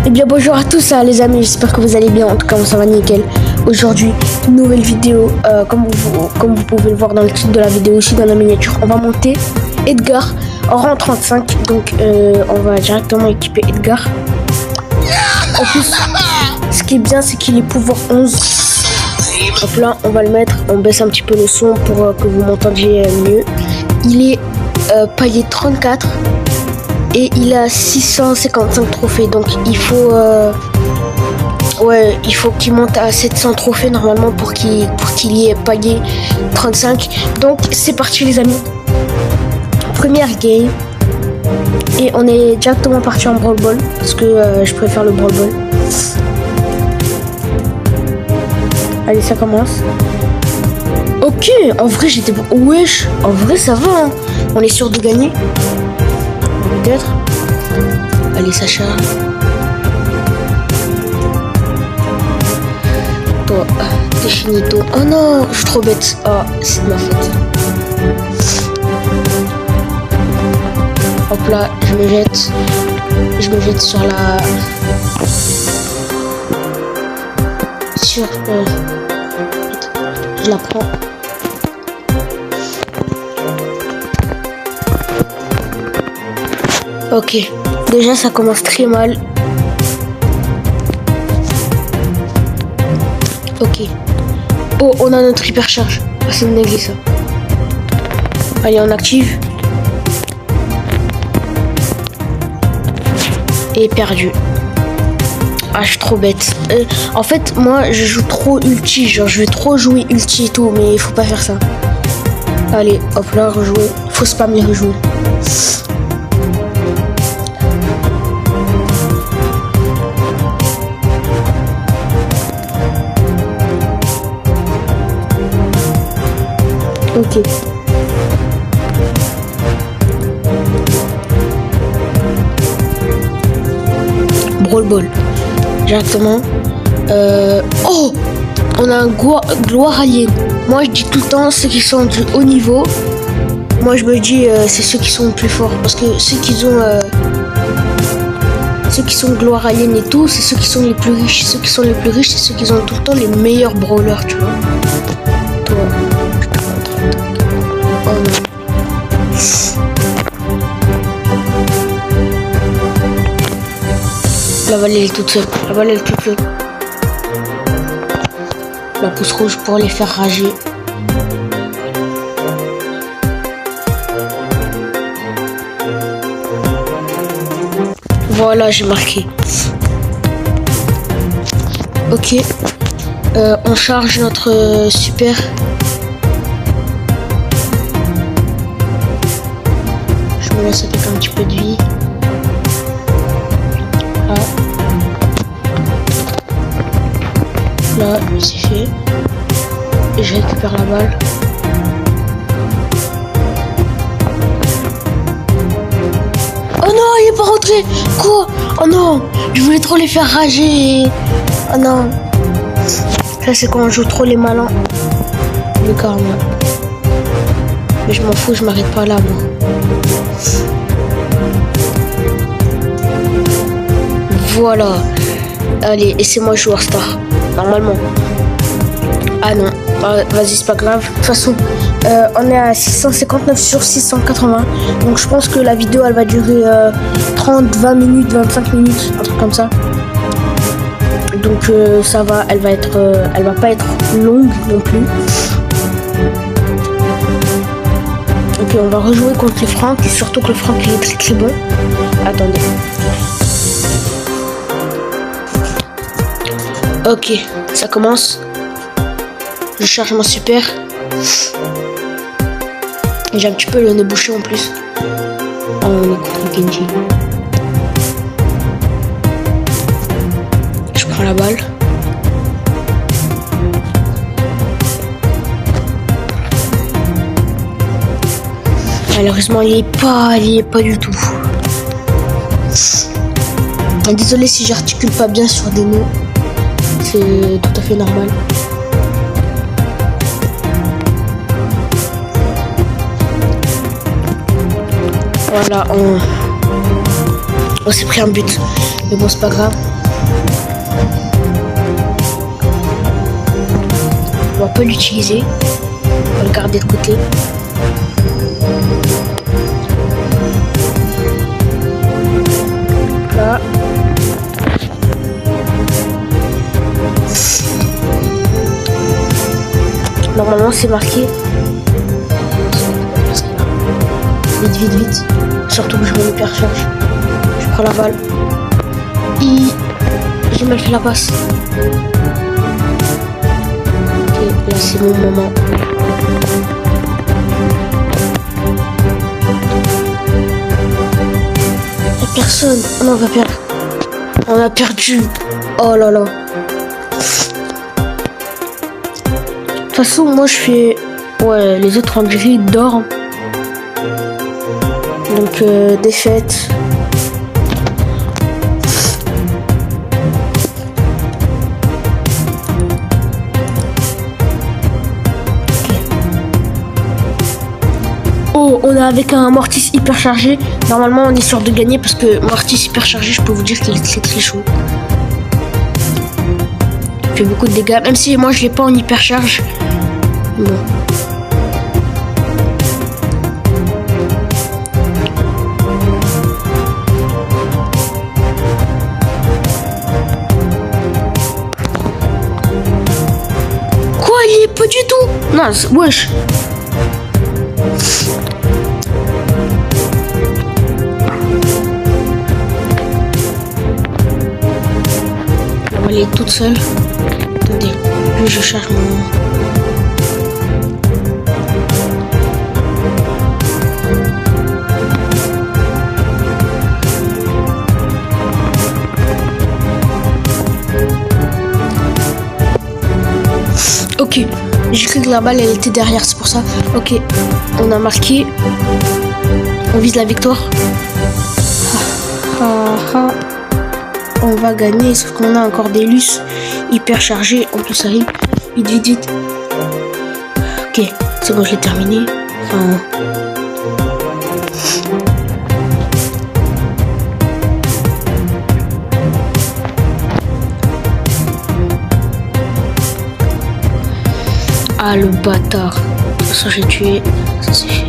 Eh bien bonjour à tous les amis, j'espère que vous allez bien, en tout cas moi ça va nickel. Aujourd'hui, nouvelle vidéo, comme vous pouvez le voir dans le titre de la vidéo, aussi dans la miniature, on va monter Edgar en rang 35, donc on va directement équiper Edgar. En plus, ce qui est bien c'est qu'il est pouvoir 11. Donc là on va le mettre, on baisse un petit peu le son pour que vous m'entendiez mieux. Il est paillé 34. Et il a 655 trophées, donc il faut qu'il monte à 700 trophées normalement pour qu'il y ait paillé 35. Donc c'est parti les amis, première game et on est directement parti en Brawl Ball parce que je préfère le Brawl Ball. Allez, ça commence. Ok, en vrai j'étais... Wesh, en vrai ça va hein. On est sûr de gagner. Peut-être. Allez Sacha. Toi, t'es finito. Oh non, je suis trop bête. Ah, c'est de ma faute. Hop là, je me jette. Je me jette sur la... Je la prends. Ok, déjà ça commence très mal. Ok. Oh, on a notre hypercharge. Ah, c'est une négligeance ça. Allez, on active. Et perdu. Ah, je suis trop bête. En fait, moi, je joue trop ulti. Genre, je vais trop jouer ulti et tout. Mais il faut pas faire ça. Allez, hop là, rejouer. Faut spam les rejouer. Ok. Brawl Ball. Directement. Oh, on a un gloire alien. Moi je dis tout le temps ceux qui sont du haut niveau. Moi je me dis c'est ceux qui sont le plus forts. Parce que ceux qui sont gloire alien et tout, c'est ceux qui sont les plus riches. Ceux qui sont les plus riches, c'est ceux qui ont tout le temps les meilleurs brawlers, tu vois. Toi. Oh non. La Val elle est toute seule. La Val elle est toute seule. La pouce rouge pour les faire rager. Voilà, j'ai marqué. Ok. On charge notre super. Je me laisse avec un petit peu de vie. Là, c'est fait. Et je récupère la balle. Oh non, il est pas rentré. Quoi? Oh non, je voulais trop les faire rager. Oh non. Ça, c'est quand on joue trop les malins. Le karma. Mais je m'en fous, je m'arrête pas là, moi. Voilà. Allez, et c'est moi joueur star. Normalement. Ah non. Vas-y, c'est pas grave. De toute façon, on est à 659 sur 680. Donc je pense que la vidéo, elle va durer 30, 20 minutes, 25 minutes. Un truc comme ça. Donc ça va. Elle va pas être longue non plus. Ok, on va rejouer contre le Franck. Et surtout que le Franck, il est très très bon. Attendez. Ok, ça commence. Je charge mon super. J'ai un petit peu le nez bouché en plus. Oh, on est contre Genji. Je prends la balle. Malheureusement, il est pas du tout. Désolé si j'articule pas bien sur des mots. C'est tout à fait normal. Voilà, on s'est pris un but. Mais bon, c'est pas grave. On va pas l'utiliser. On va le garder de côté. Là. Normalement, c'est marqué. Vite, vite, vite. Surtout que je me hypercharge. Je prends la balle. J'ai mal fait la passe. Ok, là c'est mon moment. Y'a personne. Oh non, on va perdre. On a perdu. Oh là là. De toute façon, moi je fais. Ouais, les autres en gris dorment. Donc, défaite. Oh, on est avec un Mortis hyper chargé. Normalement, on est sûr de gagner parce que Mortis hyper chargé, je peux vous dire qu'il est très très chaud. Il fait beaucoup de dégâts, même si moi je l'ai pas en hyper charge. Bon. Quoi, il est pas du tout. Non, wesh. Elle est toute seule. Attendez, lui je charge mon... Ok, j'ai cru que la balle elle était derrière, c'est pour ça. Ok, on a marqué. On vise la victoire. On va gagner, sauf qu'on a encore des Luce hyper chargés. En plus, ça arrive. Vite, vite, vite. Ok, c'est bon, je l'ai terminé. Enfin... Ah, le bâtard. De toute façon, j'ai tué. Ça c'est fait.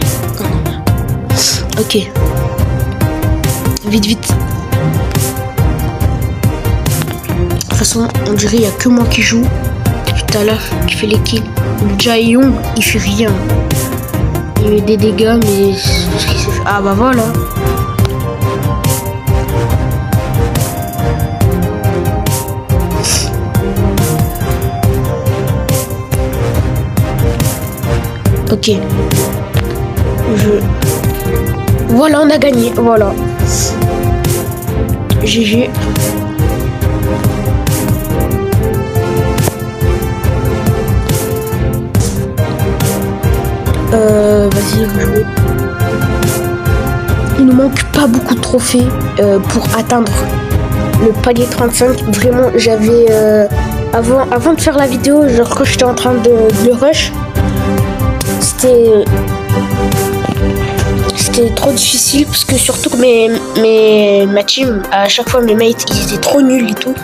Ok. Vite, vite. De toute façon, on dirait qu'il n'y a que moi qui joue tout à l'heure, qui fait les kills. Le Jaehyung, il fait rien. Il met des dégâts, mais... Ah bah voilà. Ok. Voilà, on a gagné. Voilà. GG. Vas-y, rejouer. Il nous manque pas beaucoup de trophées pour atteindre le palier 35. Vraiment, j'avais... avant de faire la vidéo, genre quand j'étais en train de le rush, c'était trop difficile parce que surtout que ma team, à chaque fois mes mates, ils étaient trop nuls et tout.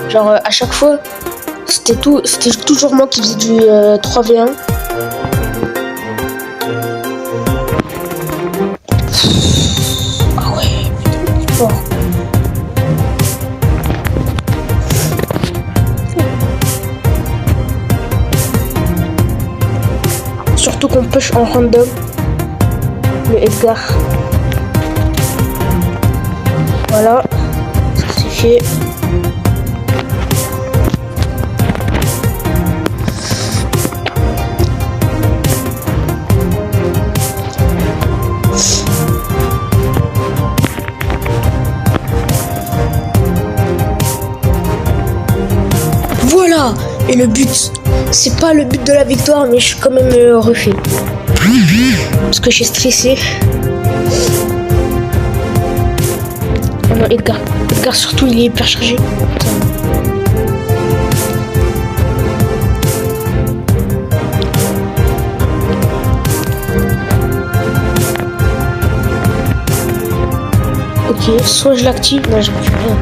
Genre à chaque fois, c'était toujours moi qui faisais du 3v1. Surtout qu'on push en random. Le Edgar. Voilà. Ça c'est fait. Voilà. Et le but, c'est pas le but de la victoire, mais je suis quand même refait. Parce que j'ai stressé. Oh non, Edgar. Edgar surtout, il est hyper chargé. Ok, soit je l'active, non, j'ai plus rien.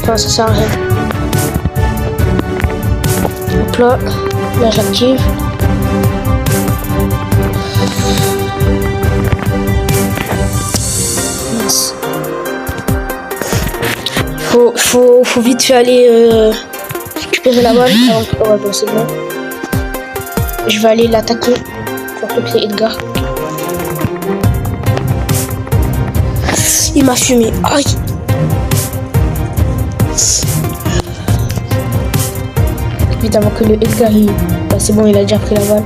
Enfin, ça sert à rien. Hop là. Là, j'active. Mince. Faut vite fait aller récupérer la balle. Ah, ouais, bon, c'est bon. Je vais aller l'attaquer. Surtout que c'est Edgar. Il m'a fumé. Aïe. Vite avant que le Edgar il... Bah, c'est bon, il a déjà pris la balle.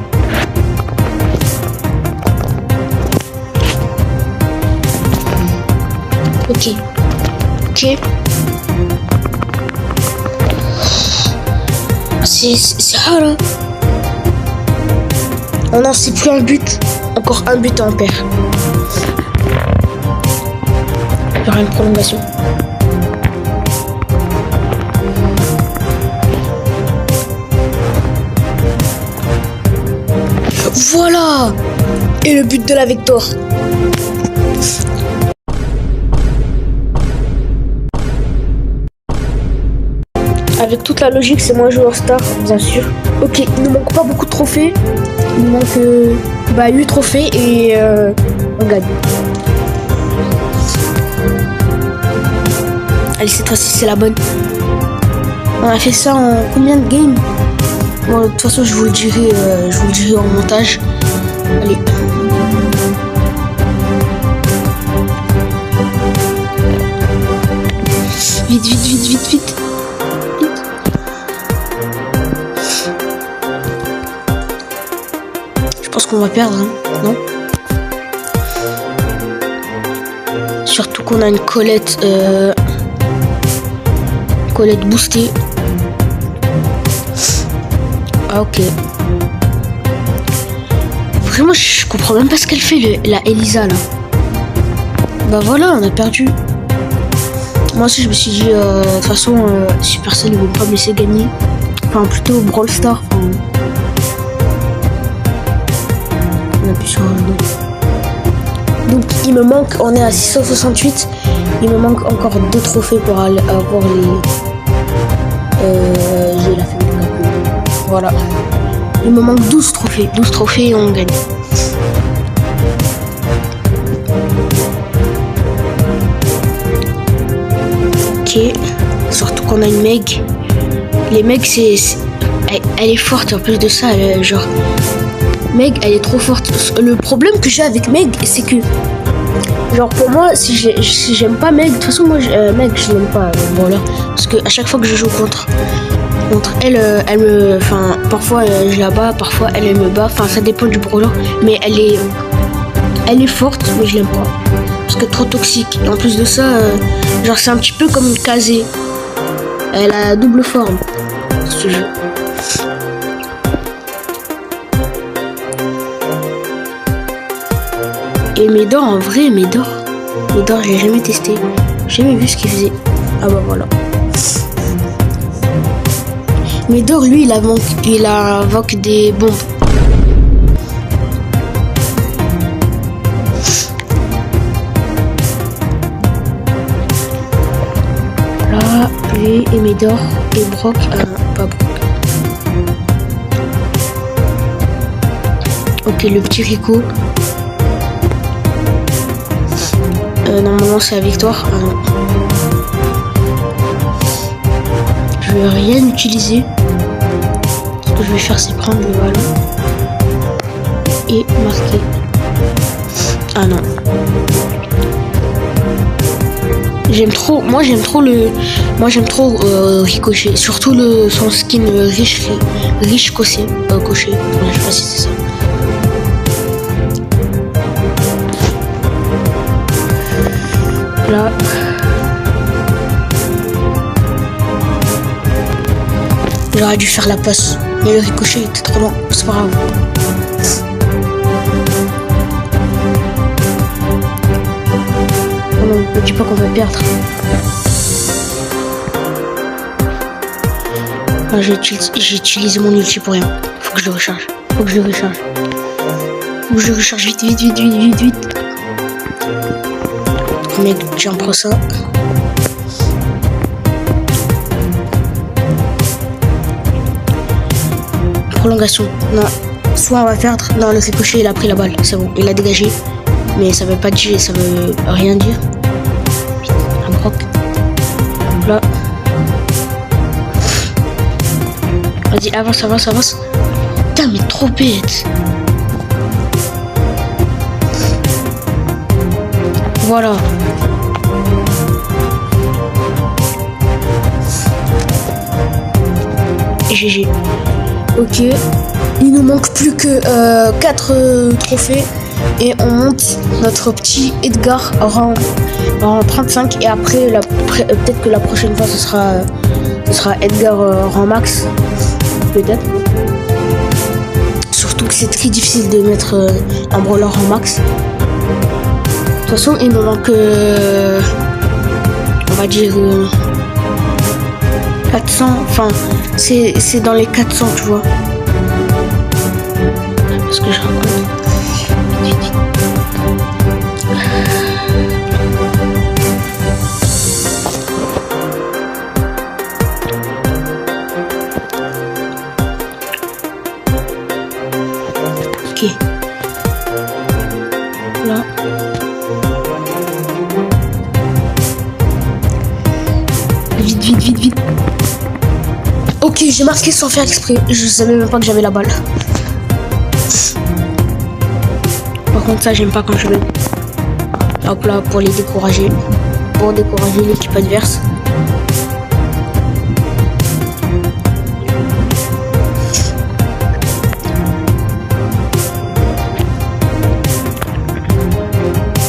Ok. Ok. C'est rare là. Oh non, c'est plus un but. Encore un but en paire. Il y aura une prolongation. Voilà. Et le but de la victoire. Avec toute la logique, c'est moi joueur star, bien sûr. Ok, il ne manque pas beaucoup de trophées. Il nous manque 8 trophées et on gagne. Allez, cette fois-ci, c'est la bonne. On a fait ça en combien de games? Bon, de toute façon, je vous le dirai en montage. Allez. Vite, vite, vite, vite, vite. Je pense qu'on va perdre, hein, non? Surtout qu'on a une Colette boostée. Ah, ok. Vraiment, je comprends même pas ce qu'elle fait, la Elisa, là. Bah voilà, on a perdu. Moi aussi, je me suis dit, de toute façon, Supercell, ils vont pas me laisser gagner. Enfin, plutôt Brawl Stars. Enfin, on appuie sur un autre. Donc, il me manque, on est à 668. Il me manque encore 2 trophées pour aller avoir les... j'ai la famille. Voilà. Il me manque 12 trophées. 12 trophées et on gagne. Ok. Surtout qu'on a une Meg. Les Meg, elle est forte. En plus de ça, genre... Meg, elle est trop forte. Le problème que j'ai avec Meg, c'est que... Genre pour moi, si j'aime pas Meg... De toute façon, moi, Meg, je l'aime pas. Voilà. Parce que à chaque fois que je joue contre elle, me... Enfin, parfois, je la bats. Parfois, elle me bat. Enfin, ça dépend du brawler. Mais elle est forte, mais je l'aime pas. Parce que trop toxique. Et en plus de ça, genre, c'est un petit peu comme une Kazé. Elle a double forme. Ce jeu. Et Médor, en vrai, Médor, j'ai jamais testé. J'ai jamais vu ce qu'il faisait. Ah bah voilà. Médor, lui, il invoque des bombes. Là, lui et Médor et Brock. Pas Brock. Ok, le petit Rico. Normalement c'est la victoire. Je vais rien utiliser. Ce que je vais faire, c'est prendre le ballon et marquer. Ah non. J'aime trop Ricochet. Surtout son skin riche coché. Je sais pas si c'est ça. Là. J'aurais dû faire la passe, mais le ricochet était trop loin, c'est pas grave. Oh non, ne dis pas qu'on va perdre. Ah, j'ai utilisé mon ulti pour rien. Faut que je le recharge. Faut que je le recharge vite. Mec, j'en prends ça. prolongation. Non. Soit on va perdre. Non, le ricochet, il a pris la balle. C'est bon, il a dégagé. Mais ça veut pas dire, ça veut rien dire. Un croc. Là. Vas-y, avance, avance, avance. Putain, mais trop bête. Voilà. GG. Ok. Il nous manque plus que 4 trophées. Et on monte notre petit Edgar rang 35. Et après, peut-être que la prochaine fois, ce sera Edgar rang max. Peut-être. Surtout que c'est très difficile de mettre un brawler en max. De toute façon, il me manque, on va dire, 400. Enfin, c'est dans les 400, tu vois. Parce que je raconte. Ok. Là. Vite, vite, vite, vite. Ok, j'ai marqué sans faire exprès. Je savais même pas que j'avais la balle. Par contre, ça, j'aime pas quand je vais. Hop là, pour les décourager. Pour décourager l'équipe adverse.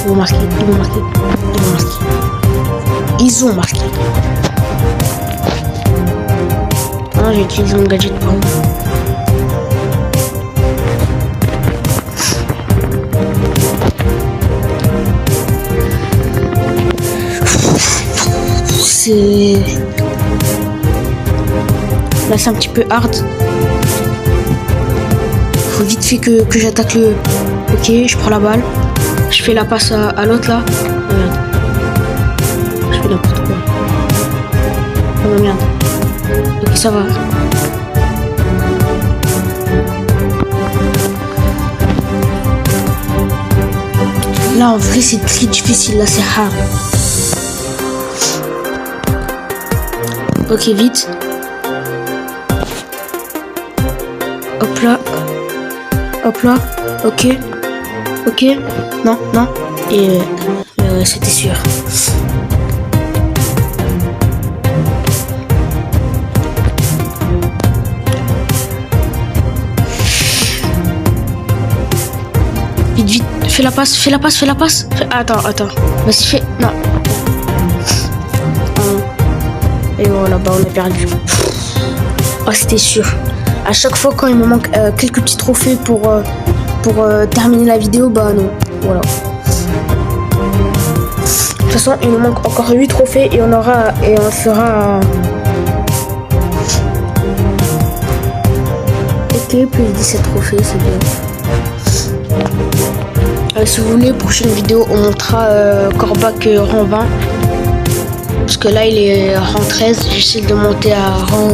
Ils vont marquer, ils vont marquer, ils vont marquer. Ils ont marqué. Ah, j'ai utilisé mon gadget pour eux. C'est... Là, c'est un petit peu hard. Faut vite fait que j'attaque le... Ok, je prends la balle. Je fais la passe à l'autre là. Merde. Je fais n'importe quoi. Oh merde. Ok, ça va. Là, en vrai, c'est très difficile. Là, c'est hard. Ok, vite. Hop là. Hop là. Ok. Ok. Non, non. Et c'était sûr. Vite, vite. Fais la passe, fais la passe, fais la passe. Attends. Vas-y, fais... Non. Et voilà, bah on a perdu. Oh, c'était sûr. À chaque fois quand il me manque quelques petits trophées pour terminer la vidéo, bah non. Voilà. De toute façon, il nous manque encore 8 trophées et on fera... Ok, plus 17 trophées, c'est bien. Si vous voulez, prochaine vidéo, on montrera Corbac rang 20. Parce que là, il est rang 13. J'essaie de monter à rang...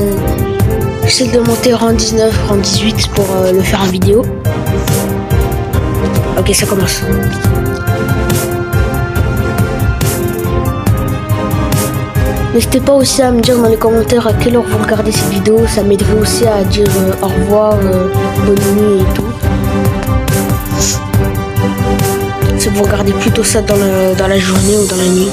J'essaie de monter rang 19, rang 18 pour le faire en vidéo. Ok, ça commence. N'hésitez pas aussi à me dire dans les commentaires à quelle heure vous regardez cette vidéo. Ça m'aiderait aussi à dire au revoir, bonne nuit et tout. Si vous regardez plutôt ça dans la journée ou dans la nuit.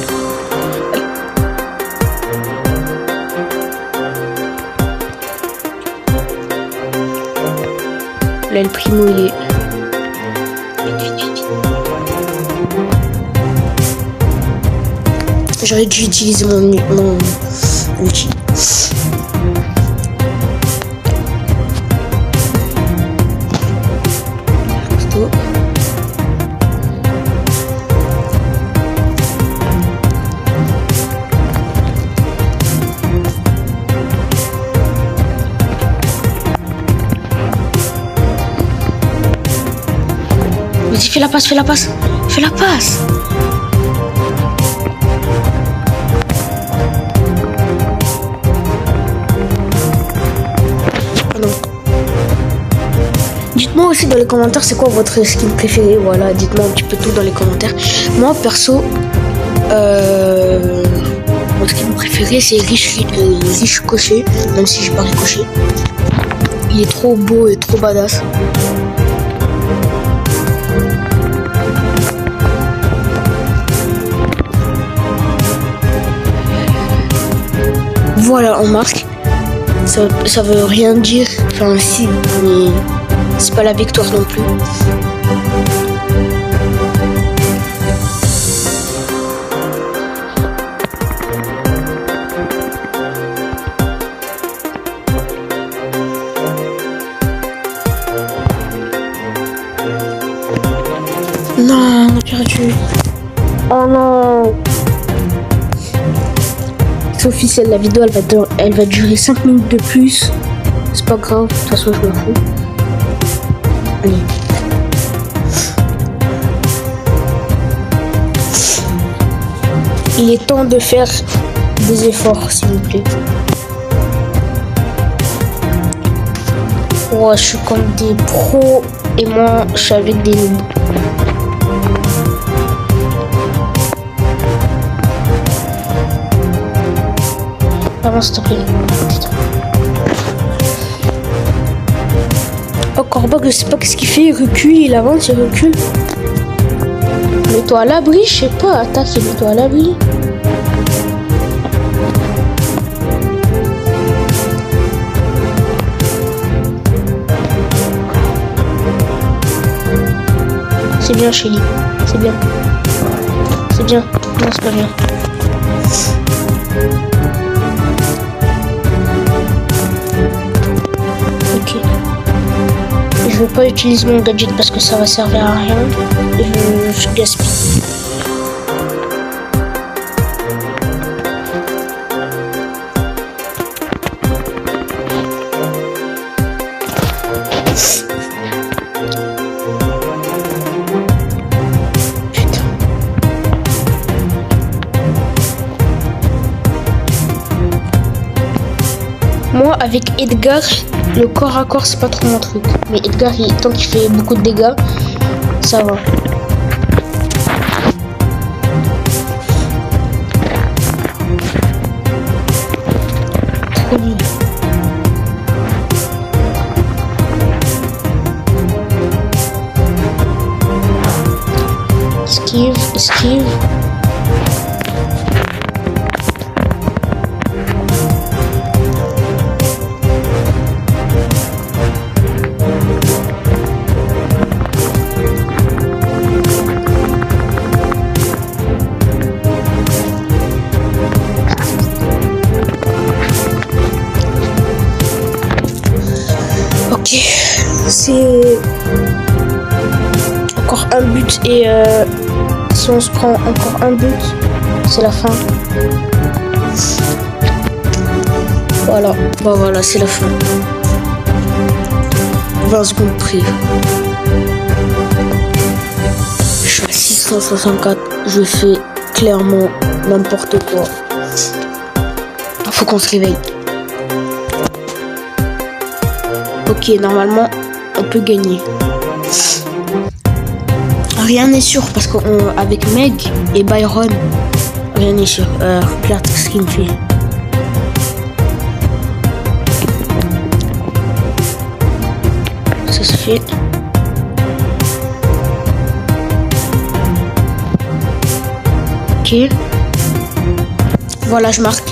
Là, le primo, il est... J'aurais dû utiliser mon outil. Vas-y, fais la passe, fais la passe, fais la passe. Oh non. Moi aussi dans les commentaires, c'est quoi votre skin préféré? Voilà, dites-moi un petit peu tout dans les commentaires. Moi perso, mon skin préféré c'est Riche Cocher, même si j'ai pas ricoché. Il est trop beau et trop badass. Voilà, on marque. Ça veut rien dire. Enfin, si, mais c'est pas la victoire non plus. Non, on a perdu. Oh non. C'est officiel, la vidéo elle va durer 5 minutes de plus. C'est pas grave, de toute façon je m'en fous. Allez. Il est temps de faire des efforts s'il vous plaît. Ouais, je suis comme des pros et moi je suis avec des noobs. Avance s'il te plaît. Oh Corbac, je sais pas qu'est-ce qu'il fait, il recule, il avance, il recule. Mets-toi à l'abri, je sais pas, attaque et mets-toi à l'abri. C'est bien Shelly, c'est bien. C'est bien, non c'est pas bien. Ok. Je veux pas utiliser mon gadget parce que ça va servir à rien. Je gaspille. Moi, avec Edgar, le corps à corps, c'est pas trop mon truc. Mais Edgar, tant qu'il fait beaucoup de dégâts, ça va. Trop nul. Esquive, esquive. Ok, c'est encore un but et si on se prend encore un but, c'est la fin. Voilà, bah voilà, c'est la fin. 20 secondes près. Je suis à 664, je fais clairement n'importe quoi. Faut qu'on se réveille. Ok, normalement, on peut gagner. Rien n'est sûr parce qu'avec Meg et Byron, rien n'est sûr. Regarde ce qu'il me fait. Ça se fait. Ok. Voilà, je marque.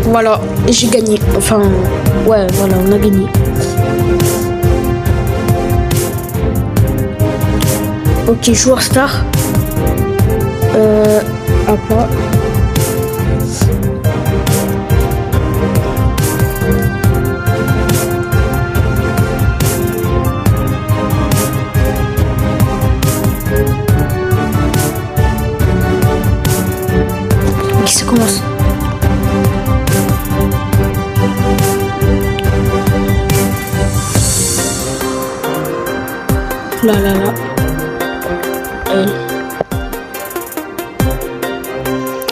Voilà, j'ai gagné. Enfin, ouais, voilà, on a gagné. Ok, joueur star. Apa. Ok, ça commence. Là là là.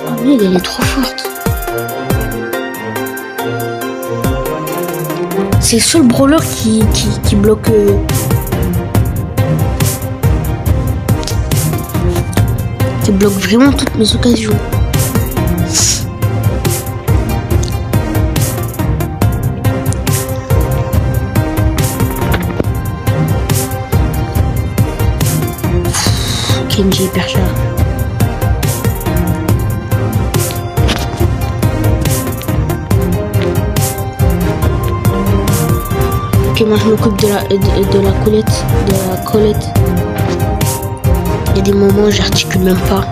Oh mais elle est trop forte. C'est le seul brawler qui bloque. Qui bloque vraiment toutes mes occasions. Kenji hyper cher. Ok, moi je m'occupe de la Colette. Il y a des moments où j'articule même pas.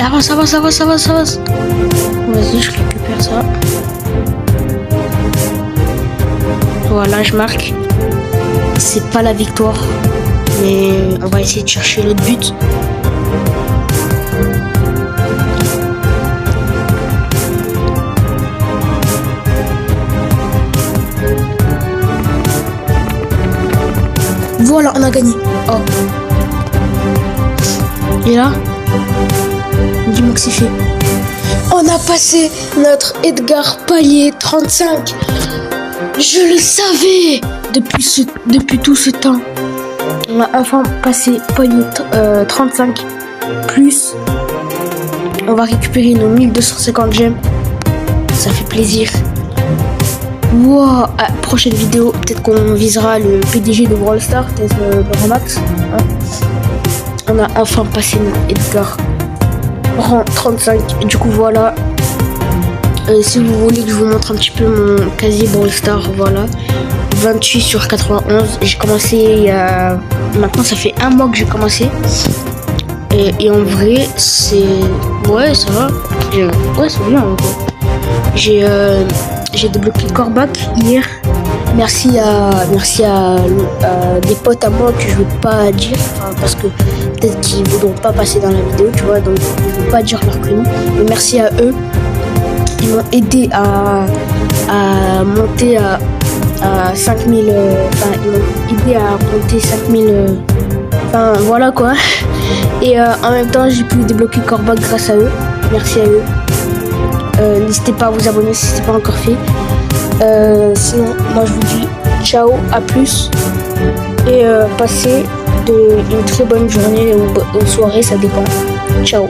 Avance. Vas-y, je récupère ça. Voilà, je marque. C'est pas la victoire, mais on va essayer de chercher l'autre but. Voilà, on a gagné. Oh. Et là, dis-moi que c'est fait. On a passé notre Edgar palier 35. Je le savais depuis tout ce temps. On a enfin passé palier 35. Plus, on va récupérer nos 1250 gemmes. Ça fait plaisir. Wow, prochaine vidéo, peut-être qu'on visera le PDG de Brawl Stars, peut-être le Remax. Hein. On a enfin passé notre Edgar rang 35. Du coup, voilà. Si vous voulez que je vous montre un petit peu mon casier Brawl Stars, voilà. 28 sur 91. J'ai commencé il y a... Maintenant, ça fait un mois que j'ai commencé. Et en vrai, c'est... Ouais, ça va. Ouais, c'est bien, en gros. J'ai débloqué Corbac hier. Merci à des potes à moi que je veux pas dire, enfin, parce que peut-être qu'ils voudront pas passer dans la vidéo, tu vois, donc je veux pas dire leur prénom. Mais merci à eux. Ils m'ont aidé à monter à 5000. Enfin, ils m'ont aidé à monter 5000. Enfin, voilà quoi. Et en même temps, j'ai pu débloquer Corbac grâce à eux. Merci à eux. N'hésitez pas à vous abonner si ce n'est pas encore fait. Sinon, moi je vous dis ciao, à plus. Et passez une très bonne journée ou soirée, ça dépend. Ciao.